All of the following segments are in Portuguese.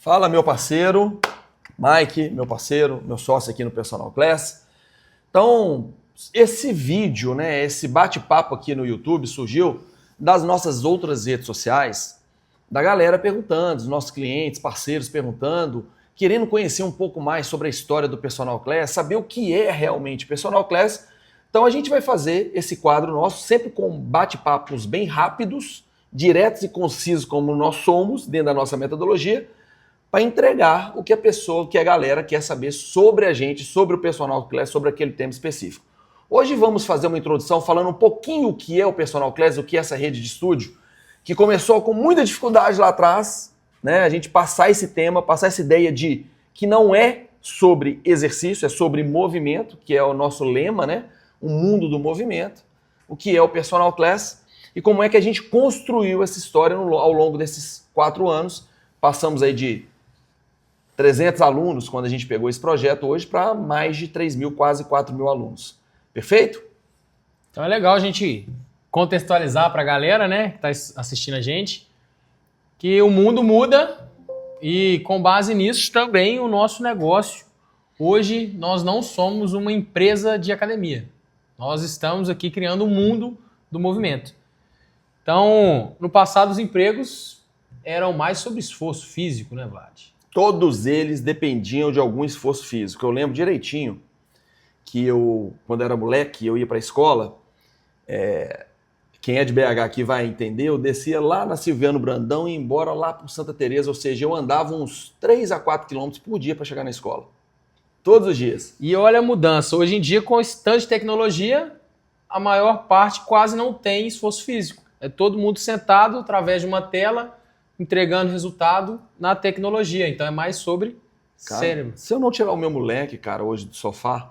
Fala, meu parceiro, Mike, meu parceiro, meu sócio aqui no Personal Class. Então, esse vídeo, né, esse bate-papo aqui no YouTube surgiu das nossas outras redes sociais, da galera perguntando, dos nossos clientes, parceiros perguntando, querendo conhecer um pouco mais sobre a história do Personal Class, saber o que é realmente Personal Class. Então a gente vai fazer esse quadro nosso sempre com bate-papos bem rápidos, diretos e concisos como nós somos, dentro da nossa metodologia, para entregar o que a pessoa, o que a galera quer saber sobre a gente, sobre o Personal Class, sobre aquele tema específico. Hoje vamos fazer uma introdução falando um pouquinho o que é o Personal Class, o que é essa rede de estúdio, que começou com muita dificuldade lá atrás, né? A gente passar esse tema, passar essa ideia de que não é sobre exercício, é sobre movimento, que é o nosso lema, né? O mundo do movimento, o que é o Personal Class e como é que a gente construiu essa história ao longo desses 4 anos. Passamos aí de 300 alunos quando a gente pegou esse projeto hoje para mais de 3 mil, quase 4 mil alunos. Perfeito? Então é legal a gente contextualizar para a galera, né, que está assistindo a gente, que o mundo muda e com base nisso também o nosso negócio. Hoje nós não somos uma empresa de academia. Nós estamos aqui criando um mundo do movimento. Então, no passado os empregos eram mais sobre esforço físico, né, Vlad? Todos eles dependiam de algum esforço físico. Eu lembro direitinho que eu, quando era moleque, eu ia para a escola, quem é de BH aqui vai entender, eu descia lá na Silviano Brandão e ia embora lá para Santa Teresa, ou seja, eu andava uns 3 a 4 quilômetros por dia para chegar na escola. Todos os dias. E olha a mudança. Hoje em dia, com esse tanto de tecnologia, a maior parte quase não tem esforço físico. É todo mundo sentado através de uma tela, entregando resultado na tecnologia. Então é mais sobre cérebro. Se eu não tirar o meu moleque, cara, hoje do sofá,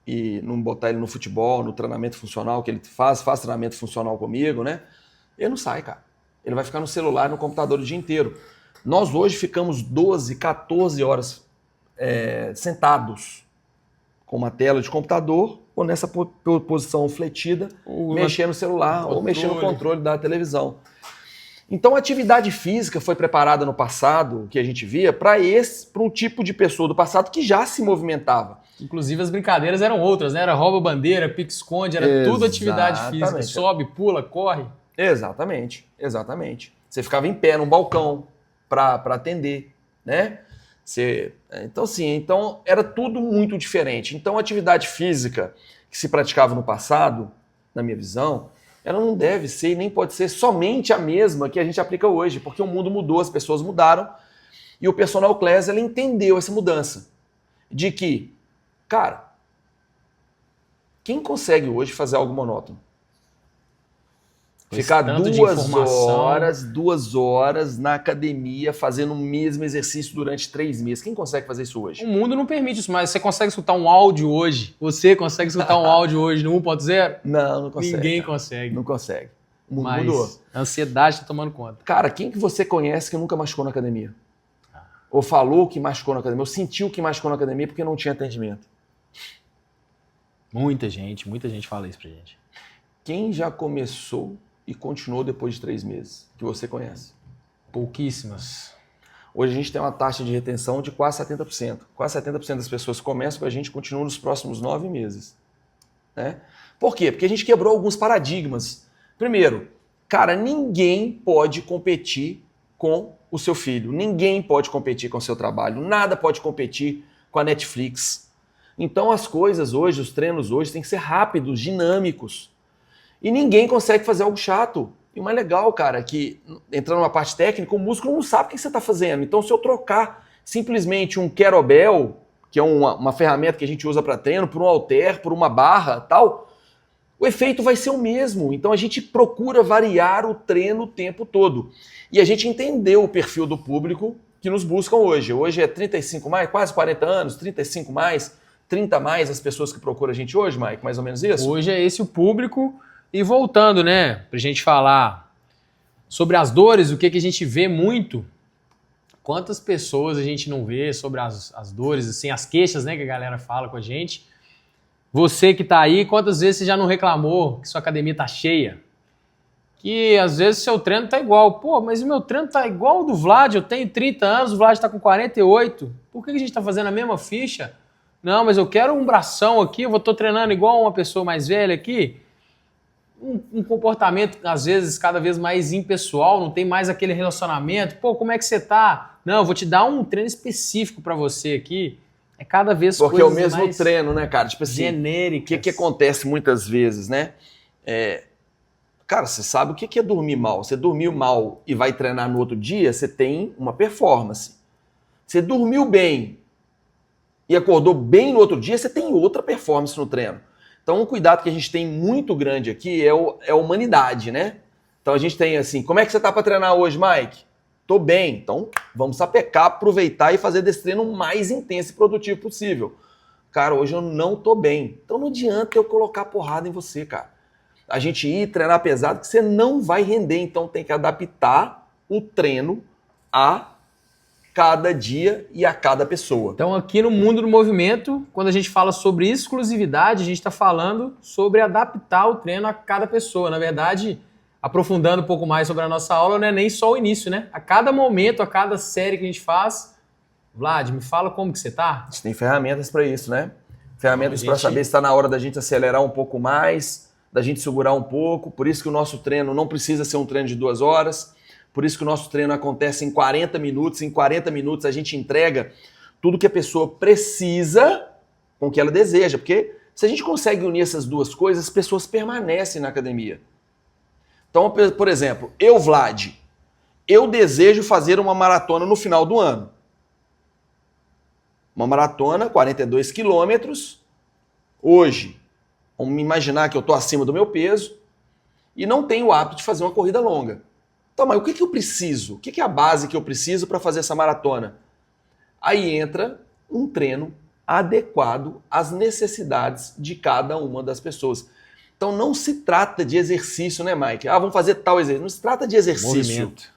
e não botar ele no futebol, no treinamento funcional que ele faz treinamento funcional comigo, né? Ele não sai, cara. Ele vai ficar no celular, no computador o dia inteiro. Nós hoje ficamos 12, 14 horas sentados com uma tela de computador ou nessa posição fletida, mexendo no celular ou mexendo no controle da televisão. Então a atividade física foi preparada no passado, que a gente via, para um tipo de pessoa do passado que já se movimentava. Inclusive as brincadeiras eram outras, né? Era rouba-bandeira, pique-esconde, era tudo atividade física. Sobe, pula, corre. Exatamente. Você ficava em pé num balcão para atender, né? Então era tudo muito diferente. Então a atividade física que se praticava no passado, na minha visão, ela não deve ser e nem pode ser somente a mesma que a gente aplica hoje, porque o mundo mudou, as pessoas mudaram e o Personal Class ela entendeu essa mudança de que, cara, quem consegue hoje fazer algo monótono? Ficar 2 horas na academia fazendo o mesmo exercício durante 3 meses. Quem consegue fazer isso hoje? O mundo não permite isso mais. Você consegue escutar um áudio hoje? Você consegue escutar um áudio hoje no 1.0? Não consegue. Ninguém cara. consegue. Não consegue. O mundo Mas mudou. A ansiedade está tomando conta. Cara, quem que você conhece que nunca machucou na academia? Ou falou que machucou na academia? Ou sentiu que machucou na academia porque não tinha atendimento? Muita gente fala isso pra gente. Quem já começou e continuou depois de 3 meses, que você conhece? Pouquíssimas. Hoje a gente tem uma taxa de retenção de quase 70%. Quase 70% das pessoas que começam com a gente continuam nos próximos 9 meses. Né? Por quê? Porque a gente quebrou alguns paradigmas. Primeiro, cara, ninguém pode competir com o seu filho. Ninguém pode competir com o seu trabalho. Nada pode competir com a Netflix. Então as coisas hoje, os treinos hoje têm que ser rápidos, dinâmicos. E ninguém consegue fazer algo chato. E o mais legal, cara, é que entrando numa parte técnica, o músculo não sabe o que você está fazendo. Então, se eu trocar simplesmente um kettlebell, que é uma ferramenta que a gente usa para treino, por um halter, por uma barra, tal, o efeito vai ser o mesmo. Então, a gente procura variar o treino o tempo todo. E a gente entendeu o perfil do público que nos buscam hoje. Hoje é 35 mais, quase 40 anos, 35 mais, 30 mais as pessoas que procuram a gente hoje, Mike, mais ou menos isso? Hoje é esse o público. E voltando, né, pra gente falar sobre as dores, o que a gente vê muito, quantas pessoas a gente não vê sobre as dores, assim, as queixas, né, que a galera fala com a gente. Você que tá aí, quantas vezes você já não reclamou que sua academia tá cheia? que às vezes seu treino tá igual. Pô, mas o meu treino tá igual ao do Vlad, eu tenho 30 anos, o Vlad tá com 48. Por que a gente tá fazendo a mesma ficha? Não, mas eu quero um bração aqui, eu tô treinando igual uma pessoa mais velha aqui. Um comportamento, às vezes, cada vez mais impessoal, não tem mais aquele relacionamento. Pô, como é que você tá? Não, eu vou te dar um treino específico para você aqui. É cada vez porque é o mesmo treino, né, cara? Tipo assim, genéricas. O que acontece muitas vezes, né? Cara, você sabe o que é dormir mal. Você dormiu mal e vai treinar no outro dia, você tem uma performance. Você dormiu bem e acordou bem no outro dia, você tem outra performance no treino. Então, um cuidado que a gente tem muito grande aqui é a humanidade, né? Então, a gente tem assim, como é que você tá para treinar hoje, Mike? Tô bem. Então, vamos sapecar, aproveitar e fazer desse treino o mais intenso e produtivo possível. Cara, hoje eu não tô bem. Então, não adianta eu colocar porrada em você, cara. A gente ir treinar pesado que você não vai render. Então, tem que adaptar o treino a cada dia e a cada pessoa. Então, aqui no mundo do movimento, quando a gente fala sobre exclusividade, a gente está falando sobre adaptar o treino a cada pessoa. Na verdade, aprofundando um pouco mais sobre a nossa aula, não é nem só o início, né? A cada momento, a cada série que a gente faz, Vlad, me fala como que você tá? A gente tem ferramentas para isso, né? Ferramentas para saber se está na hora da gente acelerar um pouco mais, da gente segurar um pouco. Por isso que o nosso treino não precisa ser um treino de 2 horas. Por isso que o nosso treino acontece em 40 minutos. Em 40 minutos a gente entrega tudo que a pessoa precisa com o que ela deseja. Porque se a gente consegue unir essas duas coisas, as pessoas permanecem na academia. Então, por exemplo, eu, Vlad, eu desejo fazer uma maratona no final do ano. Uma maratona, 42 quilômetros. Hoje, vamos imaginar que eu estou acima do meu peso e não tenho o hábito de fazer uma corrida longa. Então, mas o que eu preciso? O que é a base que eu preciso para fazer essa maratona? Aí entra um treino adequado às necessidades de cada uma das pessoas. Então não se trata de exercício, né, Mike? Vamos fazer tal exercício. Não se trata de exercício. Movimento.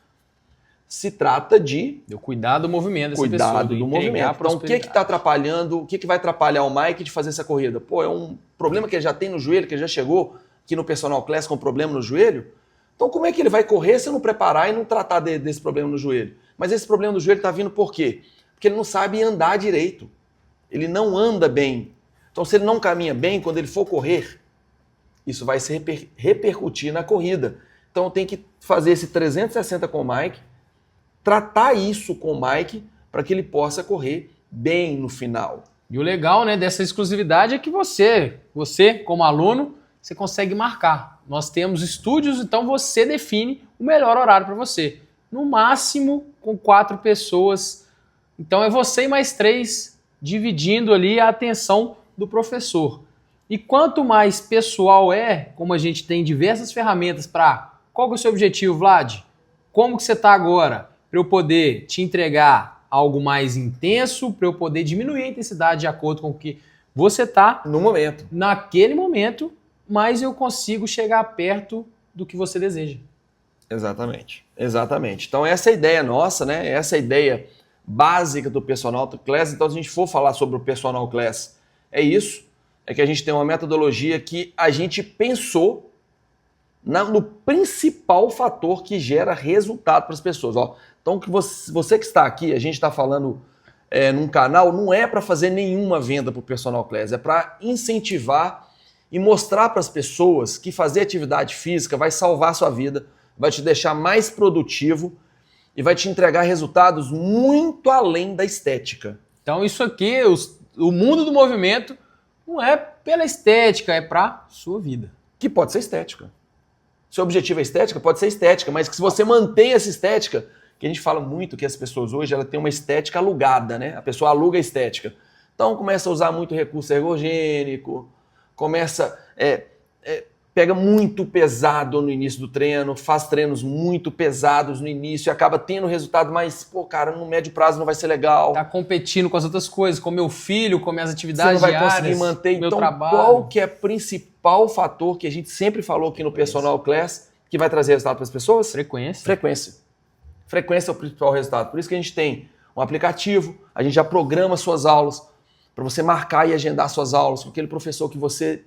Se trata de... Eu cuidar do movimento dessa pessoa. Cuidado do movimento. Então o que está atrapalhando? O que vai atrapalhar o Mike de fazer essa corrida? Pô, é um problema que ele já tem no joelho, que ele já chegou aqui no Personal Class com problema no joelho. Então como é que ele vai correr se eu não preparar e não tratar desse problema no joelho? Mas esse problema no joelho está vindo por quê? Porque ele não sabe andar direito. Ele não anda bem. Então se ele não caminha bem, quando ele for correr, isso vai se repercutir na corrida. Então tem que fazer esse 360 com o Mike, tratar isso com o Mike para que ele possa correr bem no final. E o legal, né, dessa exclusividade é que você como aluno, você consegue marcar. Nós temos estúdios, então você define o melhor horário para você. No máximo com 4 pessoas. Então é você e mais 3 dividindo ali a atenção do professor. E quanto mais pessoal como a gente tem diversas ferramentas para... Qual que é o seu objetivo, Vlad? Como que você está agora? Para eu poder te entregar algo mais intenso, para eu poder diminuir a intensidade de acordo com o que você está... No momento. Naquele momento, mas eu consigo chegar perto do que você deseja. Exatamente. Exatamente. Então essa é a ideia nossa, né? Essa é a ideia básica do Personal Class. Então se a gente for falar sobre o Personal Class, é isso. É que a gente tem uma metodologia que a gente pensou no principal fator que gera resultado para as pessoas. Então, que você que está aqui, a gente está falando num canal, não é para fazer nenhuma venda para o Personal Class, é para incentivar e mostrar para as pessoas que fazer atividade física vai salvar a sua vida, vai te deixar mais produtivo e vai te entregar resultados muito além da estética. Então, isso aqui, o mundo do movimento, não é pela estética, é para sua vida. Que pode ser estética. Seu objetivo é estética? Pode ser estética, mas que se você mantém essa estética, que a gente fala muito que as pessoas hoje ela têm uma estética alugada, né? A pessoa aluga a estética. Então começa a usar muito recurso ergogênico, começa... pega muito pesado no início do treino, faz treinos muito pesados no início e acaba tendo resultado, mas, cara, no médio prazo não vai ser legal. Tá competindo com as outras coisas, com meu filho, com minhas atividades diárias, você não vai conseguir manter. Meu então, trabalho. Qual que é o principal fator que a gente sempre falou aqui no Personal Class que vai trazer resultado para as pessoas? Frequência. Frequência é o principal resultado. Por isso que a gente tem um aplicativo, a gente já programa suas aulas, para você marcar e agendar suas aulas com aquele professor que você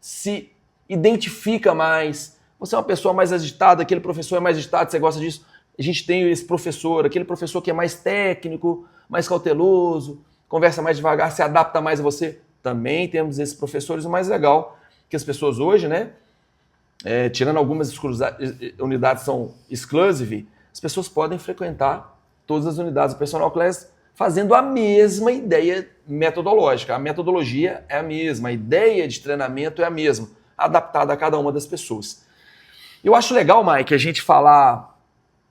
se identifica mais, Você é uma pessoa mais agitada, aquele professor é mais agitado, você gosta disso. A gente tem esse professor, aquele professor que é mais técnico, mais cauteloso, conversa mais devagar, se adapta mais a você. Também temos esses professores. O mais legal que as pessoas hoje, né, tirando algumas unidades são exclusive, as pessoas podem frequentar todas as unidades do Personal Class fazendo a mesma ideia metodológica. A metodologia é a mesma, a ideia de treinamento é a mesma, adaptada a cada uma das pessoas. Eu acho legal, Mike, a gente falar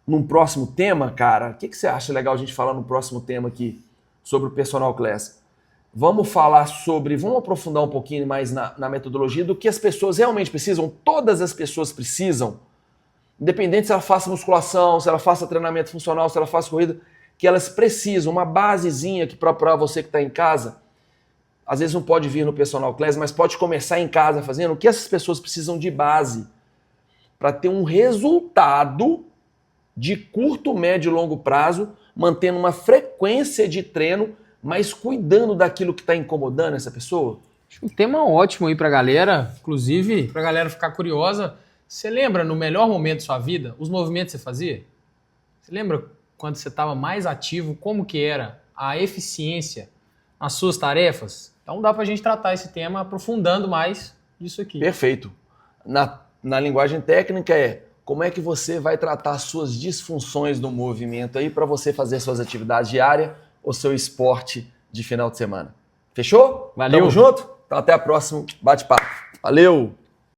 num próximo tema, cara. O que você acha legal a gente falar no próximo tema aqui sobre o Personal Class? Vamos aprofundar um pouquinho mais na metodologia do que as pessoas realmente precisam. Todas as pessoas precisam, independente se ela faça musculação, se ela faça treinamento funcional, se ela faça corrida, que elas precisam, uma basezinha que para você que está em casa, às vezes não pode vir no Personal Class, mas pode começar em casa fazendo. O que essas pessoas precisam de base para ter um resultado de curto, médio e longo prazo, mantendo uma frequência de treino, mas cuidando daquilo que está incomodando essa pessoa? Um tema ótimo aí pra galera, inclusive pra galera ficar curiosa. Você lembra no melhor momento da sua vida, os movimentos que você fazia? Você lembra quando você estava mais ativo, como que era a eficiência nas suas tarefas? Então dá pra gente tratar esse tema aprofundando mais isso aqui. Perfeito. Na linguagem técnica como é que você vai tratar as suas disfunções do movimento aí para você fazer suas atividades diárias ou seu esporte de final de semana. Fechou? Valeu. Tamo junto? Então até a próxima bate-papo. Valeu!